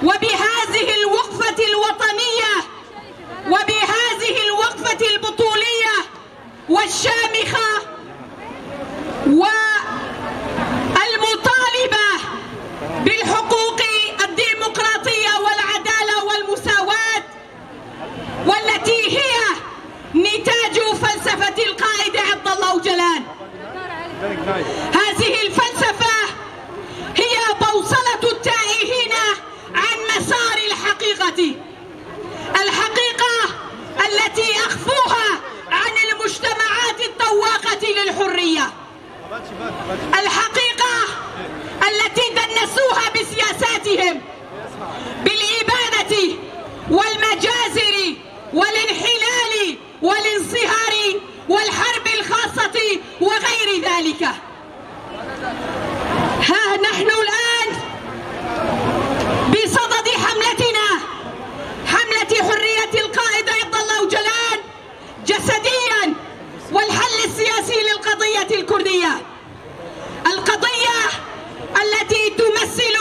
وبهذه الوقفة الوطنية وبهذه الوقفة البطولية والشامخة والمطالبة بالحقوق الديمقراطية والعدالة والمساواة، والتي هي نتاج فلسفة القائد عبد الله أوجلان. هذه الفلسفة هي بوصلة التائهين عن مسار الحقيقة التي أخفوها عن المجتمعات الطواقة للحرية، الحقيقة التي دنسوها بسياساتهم بالإبادة والمجازر والانحلال والانصهار والحرب الخاصة وغير ذلك. ها نحن الآن بصدد حملتنا، حملة حرية القائد عبد الله أوجلان جسديا والحل السياسي للقضية الكردية، القضية التي تمثل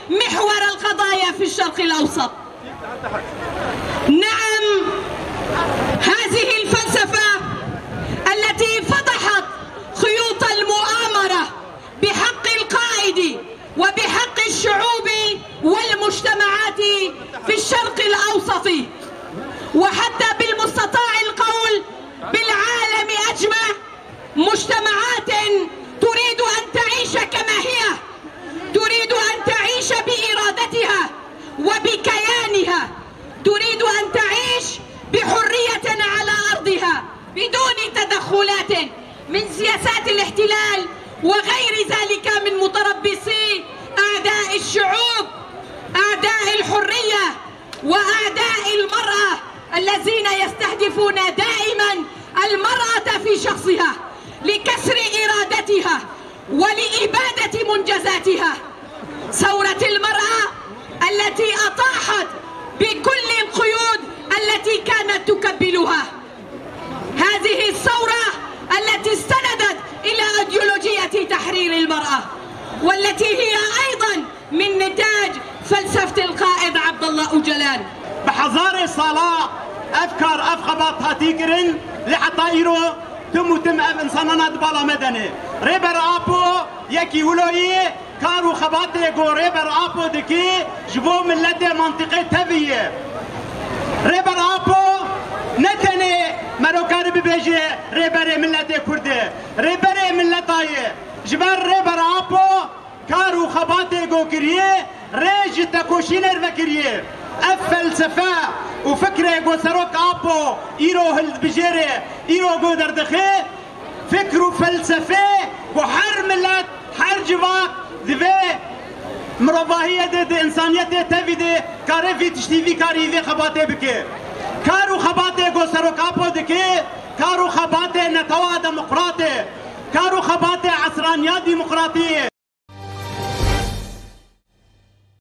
محور القضايا في الشرق الأوسط. نعم، هذه الفلسفة التي فضحت خيوط المؤامرة بحق القائد وبحق الشعوب والمجتمعات في الشرق الأوسط، وحتى بالمستطاع القول بالعالم أجمع، مجتمعات تريد أن تعيش كما هي، تريد أن تعيش بإرادتها وبكيانها، تريد أن تعيش بحرية على أرضها بدون تدخلات من سياسات الاحتلال وغير ذلك من متربصي أعداء الشعوب، أعداء الحرية وأعداء المرأة، الذين يستهدفون دائما المرأة في شخصها لكسر إرادتها ولإبادة منجزاتها. ثورة المرأة التي أطاحت بكل القيود التي كانت تكبلها، هذه الثورة التي استندت إلى أيديولوجية تحرير المرأة، والتي هي أيضا من نتاج فلسفة القائد عبد الله أوجلان. بحضار الصلاة أفكار أفخبط هاتيكرن لحتى إيرو تم إنساننا دبالا مدني ريبر أبو يكي ولوي كارو خباتي جو ريبر أبو دكي جبو ملتي منطقة تبية ريبر أبو نتني مروكار ببيجي ريبر ملتي كردي ريبر ملتاي جبر ريبر أبو كارو خباتي جو كريه ريج تكوشينر وكريه الفلسفة وفكرة جو سروك أبو إيرو هالبجيري إيرو جو دردخي فكر وفلسفة وحر ملت حر جواك ذي مرفاهية دي إنسانية تفيدي كارفي تشتيفي كاريفي خباتي بكي كارو خباتي جو سروك أبو دكي كارو خباتي نتوى ديمقراطي كارو خباتي عصرانيات ديمقراطية.